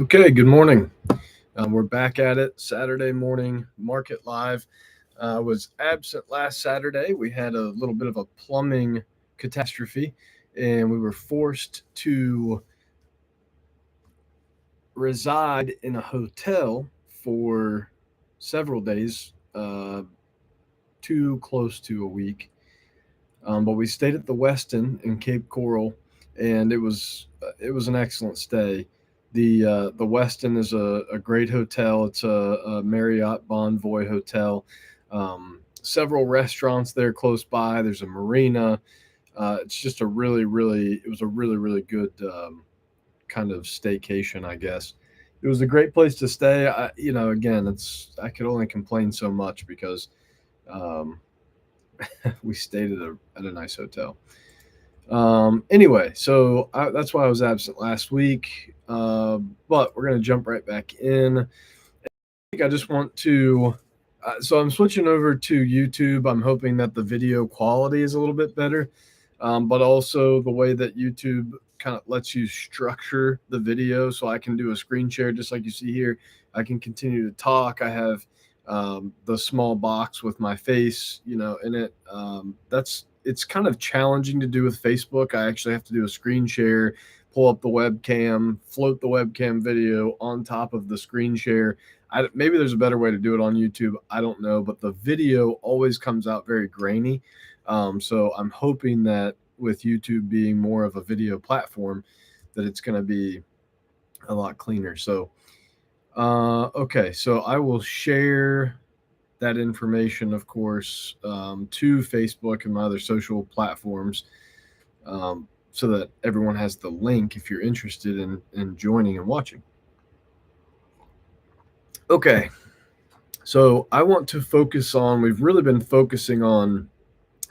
Okay, good morning. We're back at it. Saturday morning market live. Was absent last Saturday. We had a little bit of a plumbing catastrophe, and we were forced to reside in a hotel for several days, too close to a week. But we stayed at the Westin in Cape Coral, and it was an excellent stay. The Westin is a great hotel. It's a Marriott Bonvoy hotel. Several restaurants there close by. There's a marina. It's just a it was a really good kind of staycation, I guess. It was a great place to stay. Again, I could only complain so much because um, we stayed at a nice hotel. Anyway, that's why I was absent last week. But we're gonna jump right back in. I just want to. So I'm switching over to YouTube. I'm hoping that the video quality is a little bit better, but also the way that YouTube kind of lets you structure the video, so I can do a screen share just like you see here. I can continue to talk. I have the small box with my face, in it. It's kind of challenging to do with Facebook. I actually have to do a screen share, pull up the webcam, float the webcam video on top of the screen share. Maybe there's a better way to do it on YouTube. I don't know, but the video always comes out very grainy. So I'm hoping that with YouTube being more of a video platform, that it's going to be a lot cleaner. So, okay, so I will share that information, of course, to Facebook and my other social platforms, so that everyone has the link if you're interested in joining and watching. Okay, so I want to focus on, we've really been focusing on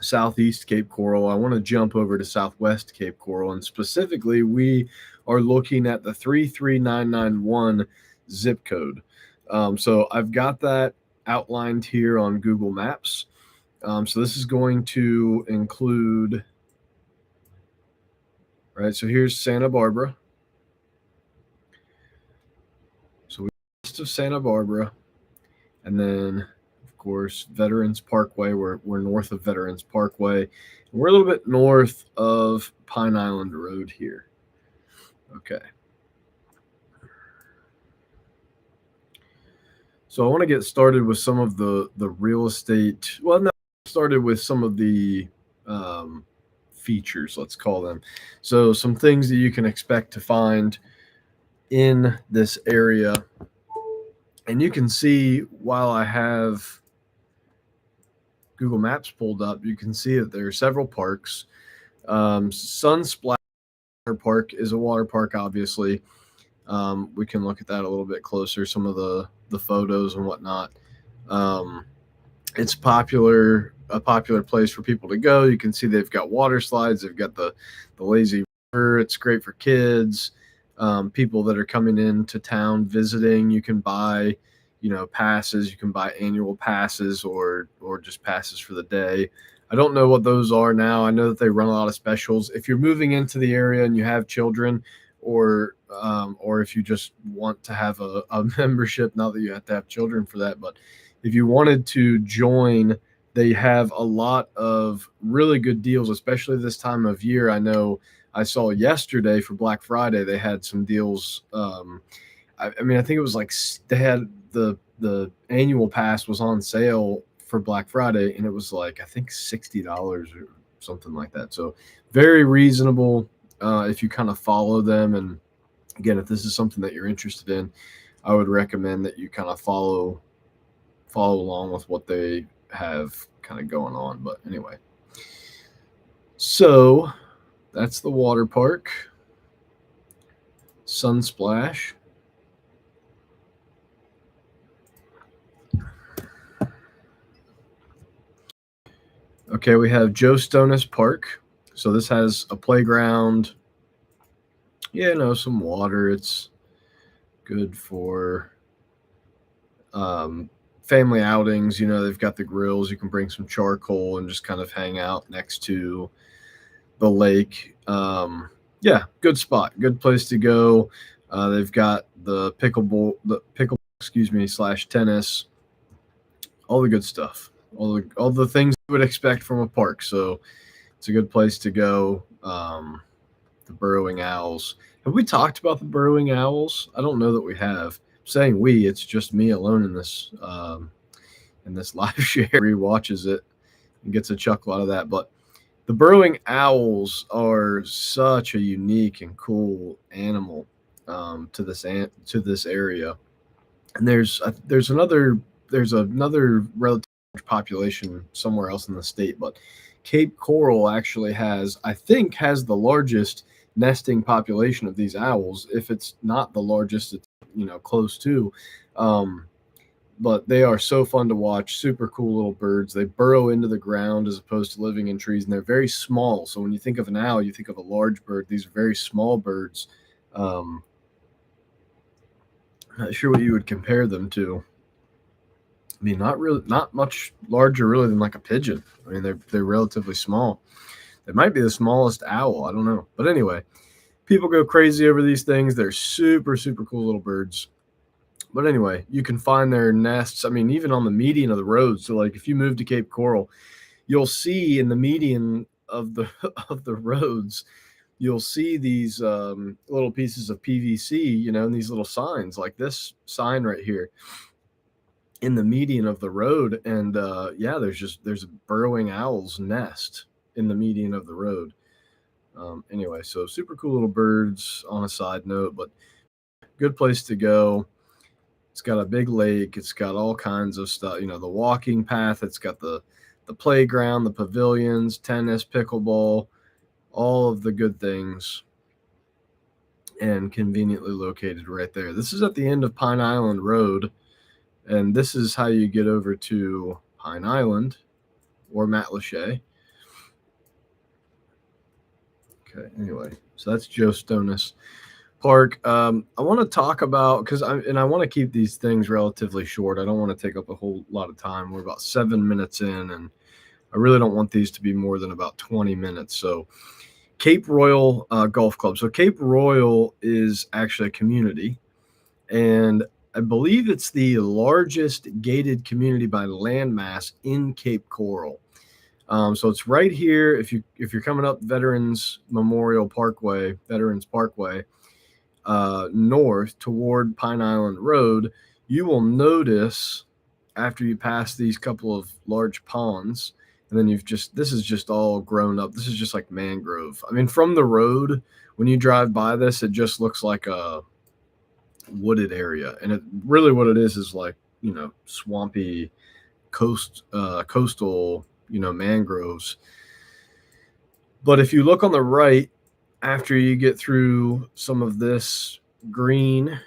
Southeast Cape Coral. I want to jump over to Southwest Cape Coral, and specifically, we are looking at the 33991 zip code. So I've got that outlined here on Google Maps. So this is going to include, right? So here's Santa Barbara. So west of Santa Barbara, and then of course Veterans Parkway. We're north of Veterans Parkway. We're a little bit north of Pine Island Road here. Okay. So I want to get started with some of the real estate. Well, no, started with some of the features, let's call them. So some things that you can expect to find in this area. And you can see, while I have Google Maps pulled up, you can see that there are several parks. Sunsplash Park is a water park, obviously. We can look at that a little bit closer, some of the photos and whatnot. It's a popular place for people to go. You can see they've got water slides. They've got the lazy river. It's great for kids. People that are coming into town visiting, you can buy, passes. You can buy annual passes or just passes for the day. I don't know what those are now. I know that they run a lot of specials. If you're moving into the area and you have children, or if you just want to have a membership, not that you have to have children for that, but if you wanted to join, they have a lot of really good deals, especially this time of year. I know I saw yesterday for Black Friday, they had some deals. I think it was like they had the annual pass was on sale for Black Friday, and it was like, I think $60 or something like that. So very reasonable if you kind of follow them. And again, if this is something that you're interested in, I would recommend that you kind of follow along with what they have kind of going on. But anyway, so that's the water park, Sunsplash. Okay, we have Joe Stonis Park. So this has a playground, some water. It's good for family outings. They've got the grills. You can bring some charcoal and just kind of hang out next to the lake. Yeah, good spot, good place to go. They've got the pickle, excuse me, slash tennis, all the good stuff, all the things you would expect from a park. So it's a good place to go. The burrowing owls. Have we talked about the burrowing owls? I don't know that we have. I'm saying we, it's just me alone in this live share. Rewatches it and gets a chuckle out of that. But the burrowing owls are such a unique and cool animal to this area. And there's another relative population somewhere else in the state, but Cape Coral actually has the largest nesting population of these owls. If it's not the largest, it's close to. Um, but they are so fun to watch. Super cool little birds. They burrow into the ground as opposed to living in trees, and they're very small. So when you think of an owl, you think of a large bird. These are very small birds. Um, Not sure what you would compare them to. I mean, not much larger really than like a pigeon. I mean, they're relatively small. They might be the smallest owl. I don't know, but anyway, people go crazy over these things. They're super super cool little birds. But anyway, you can find their nests. I mean, even on the median of the road. So like if you move to Cape Coral, you'll see in the median of the of the roads, you'll see these little pieces of PVC, and these little signs like this sign right here in the median of the road. And yeah, there's a burrowing owl's nest in the median of the road. Anyway, so super cool little birds on a side note, but good place to go. It's got a big lake. It's got all kinds of stuff. The walking path. It's got the playground, the pavilions, tennis, pickleball, all of the good things, and conveniently located right there. This is at the end of Pine Island Road, and this is how you get over to Pine Island or Matlacha. Okay, anyway, so that's Joe Stonis Park. I want to talk about, I want to keep these things relatively short. I don't want to take up a whole lot of time. We're about 7 minutes in, and I really don't want these to be more than about 20 minutes. So Cape Royal Golf Club. So Cape Royal is actually a community, and I believe it's the largest gated community by landmass in Cape Coral. So it's right here. If you're coming up Veterans Parkway, north toward Pine Island Road, you will notice after you pass these couple of large ponds, and then this is just all grown up. This is just like mangrove. I mean, from the road, when you drive by this, it just looks like a wooded area, and it really what it is like swampy coastal mangroves. But if you look on the right, after you get through some of this green,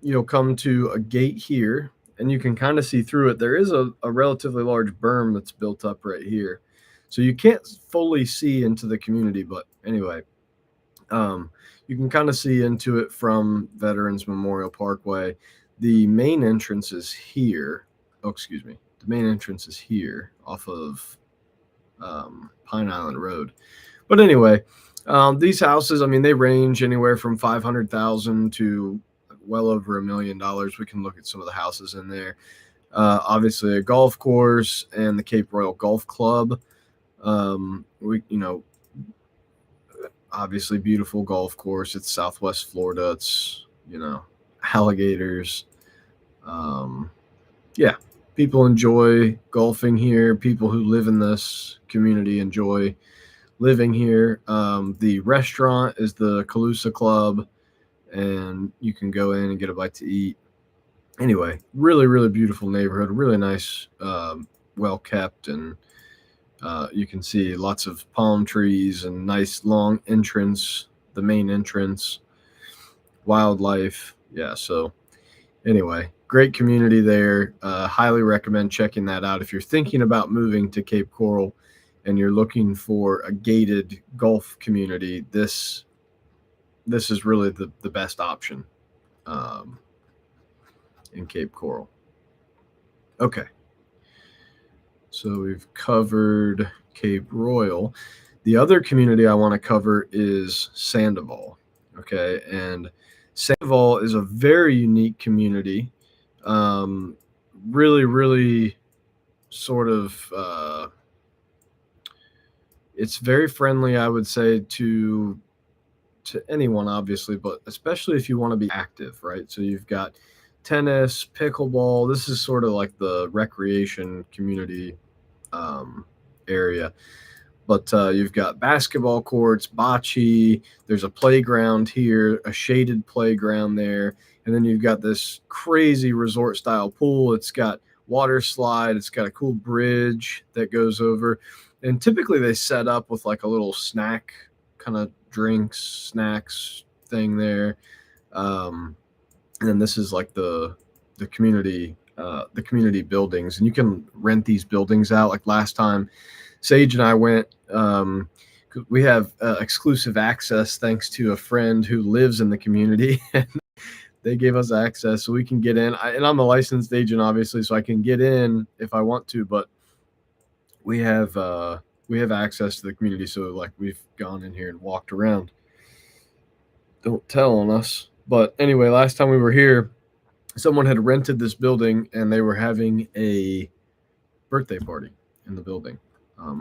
you'll come to a gate here, and you can kind of see through it. There is a relatively large berm that's built up right here, so you can't fully see into the community. But anyway, you can kind of see into it from Veterans Memorial Parkway. The main entrance is here. Oh, excuse me. The main entrance is here off of Pine Island Road. But anyway, these houses, I mean, they range anywhere from $500,000 to well over $1 million. We can look at some of the houses in there. Obviously, a golf course and the Cape Royal Golf Club. Obviously, beautiful golf course. It's Southwest Florida. It's alligators. Yeah, people enjoy golfing here. People who live in this community enjoy living here. The restaurant is the Calusa Club, and you can go in and get a bite to eat. Anyway, really, really beautiful neighborhood, really nice, well kept, and you can see lots of palm trees and nice long entrance, the main entrance, wildlife. Yeah, so anyway, great community there. Highly recommend checking that out if you're thinking about moving to Cape Coral and you're looking for a gated golf community. This is really the best option in Cape Coral. Okay, so we've covered Cape Royal. The other community I want to cover is Sandoval. Okay, and Sandoval is a very unique community. Um, really, really sort of. It's very friendly, I would say, to anyone, obviously, but especially if you want to be active, right? So you've got tennis, pickleball. This is sort of like the recreation community um, area. But you've got basketball courts, bocce. There's a playground here, a shaded playground there, and then you've got this crazy resort style pool. It's got water slide. It's got a cool bridge that goes over, and typically they set up with like a little snack kind of drinks, snacks thing there. Um, and then this is like the community buildings, and you can rent these buildings out. Like last time, Sage and I went. We have exclusive access thanks to a friend who lives in the community. They gave us access so we can get in. And I'm a licensed agent, obviously, so I can get in if I want to. But we have access to the community, so like we've gone in here and walked around. Don't tell on us. But anyway, last time we were here, someone had rented this building and they were having a birthday party in the building.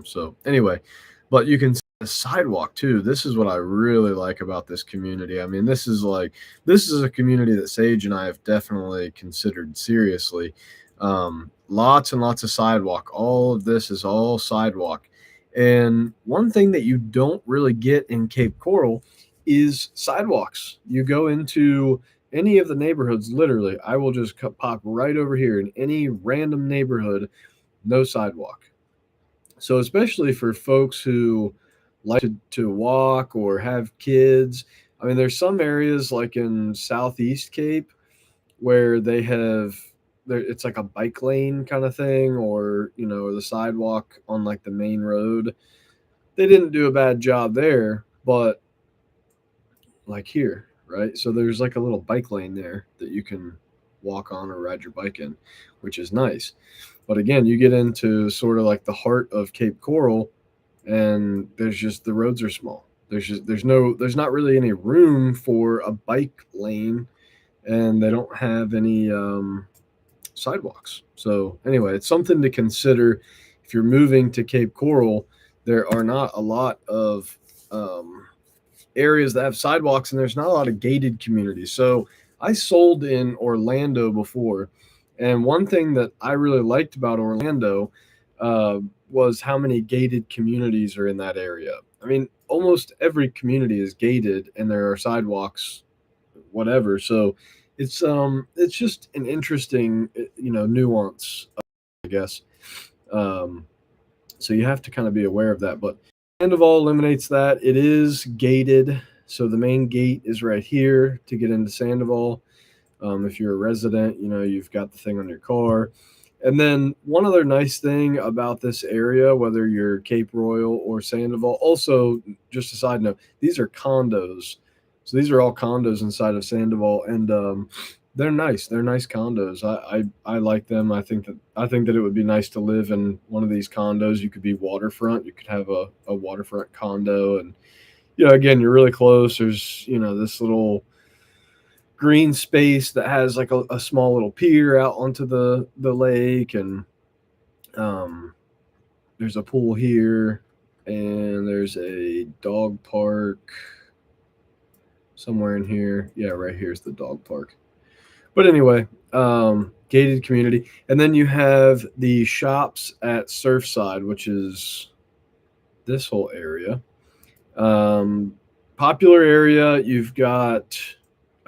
So anyway, but you can see the sidewalk too. This is what I really like about this community. I mean, this is a community that Sage and I have definitely considered seriously. Lots and lots of sidewalk. All of this is all sidewalk. And one thing that you don't really get in Cape Coral is sidewalks. You go into any of the neighborhoods, literally, I will just pop right over here in any random neighborhood, no sidewalk. So, especially for folks who like to walk or have kids, I mean, there's some areas like in Southeast Cape where they have it's like a bike lane kind of thing, or the sidewalk on like the main road. They didn't do a bad job there, but like here, right? So there's like a little bike lane there that you can walk on or ride your bike in, which is nice. But again, you get into sort of like the heart of Cape Coral, and there's just the roads are small. There's not really any room for a bike lane, and they don't have any sidewalks. So anyway, it's something to consider if you're moving to Cape Coral. There are not a lot of areas that have sidewalks, and there's not a lot of gated communities. So I sold in Orlando before, and one thing that I really liked about Orlando was how many gated communities are in that area. I mean, almost every community is gated, and there are sidewalks, whatever. So it's just an interesting nuance, I guess. Um, so you have to kind of be aware of that. But Sandoval eliminates that. It is gated. So the main gate is right here to get into Sandoval. If you're a resident, you've got the thing on your car. And then one other nice thing about this area, whether you're Cape Royal or Sandoval, also just a side note, these are condos. So these are all condos inside of Sandoval, and they're nice. They're nice condos. I like them. I think that it would be nice to live in one of these condos. You could be waterfront. You could have a waterfront condo, and again, you're really close. There's this little green space that has like a small little pier out onto the lake, and there's a pool here, and there's a dog park somewhere in here. Yeah, right here's the dog park. But anyway, gated community. And then you have the shops at Surfside, which is this whole area. Popular area. You've got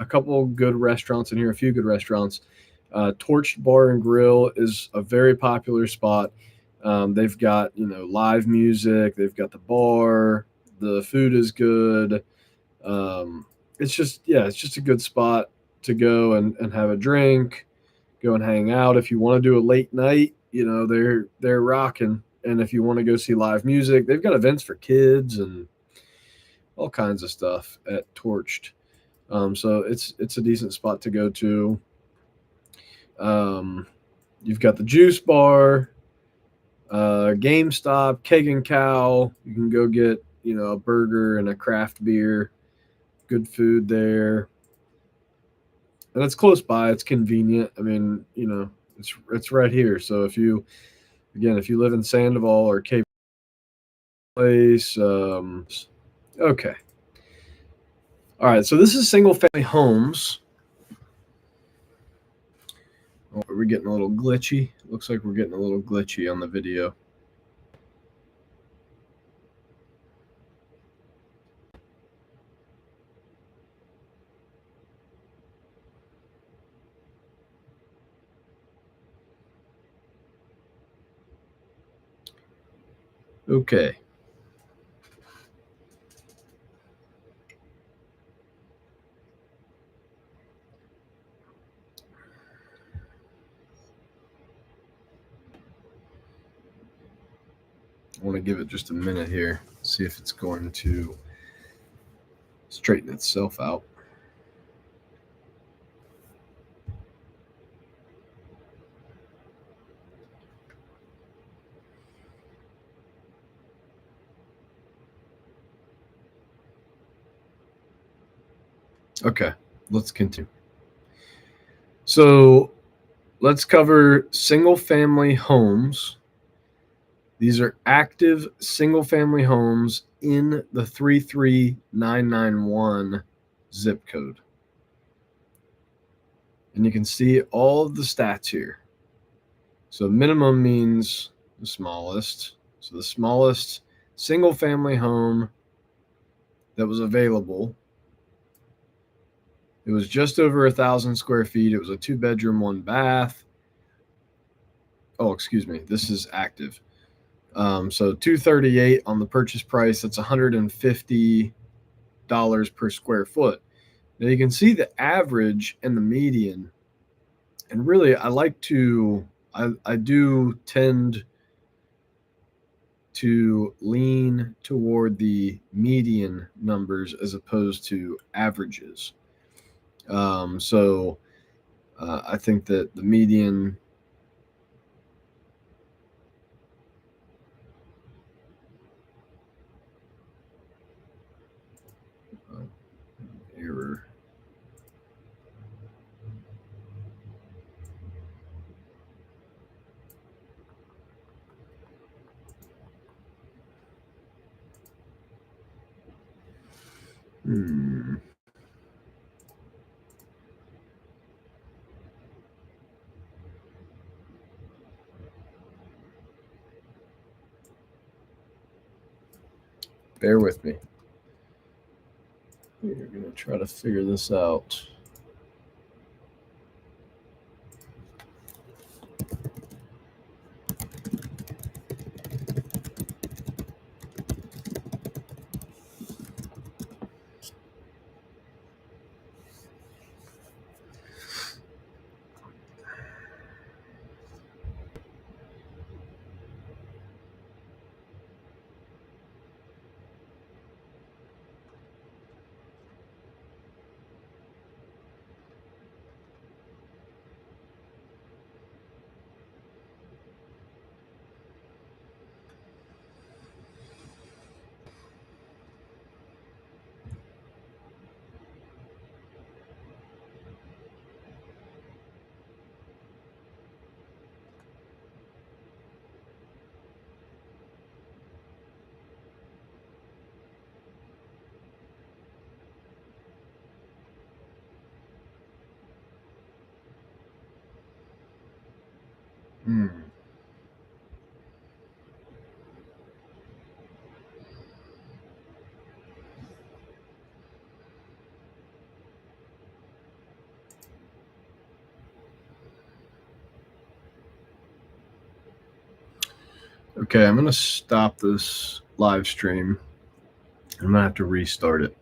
a couple good restaurants in here, a few good restaurants. Torched Bar and Grill is a very popular spot. They've got, live music. They've got the bar. The food is good. It's just a good spot to go and have a drink, go and hang out. If you want to do a late night, they're rocking. And if you want to go see live music, they've got events for kids and all kinds of stuff at Torched. So it's a decent spot to go to. You've got the juice bar, GameStop, Keg and Cow. You can go get a burger and a craft beer. good food there, and it's close by. It's convenient. I mean, it's right here. So if you live in Sandoval or Cape Place, okay. All right. So this is single family homes. Oh, are we getting a little glitchy? Looks like we're getting a little glitchy on the video. Okay. I want to give it just a minute here, see if it's going to straighten itself out. Okay, let's continue. So let's cover single family homes. These are active single family homes in the 33991 zip code. And you can see all of the stats here. So minimum means the smallest. So the smallest single family home that was available, it was just over 1,000 square feet. It was a 2-bedroom, 1 bath. Oh, excuse me. This is active. So $238 on the purchase price. That's $150 per square foot. Now you can see the average and the median. And really, I do tend to lean toward the median numbers as opposed to averages. So I think that the median error. Bear with me. We're going to try to figure this out. Okay, I'm going to stop this live stream. I'm going to have to restart it.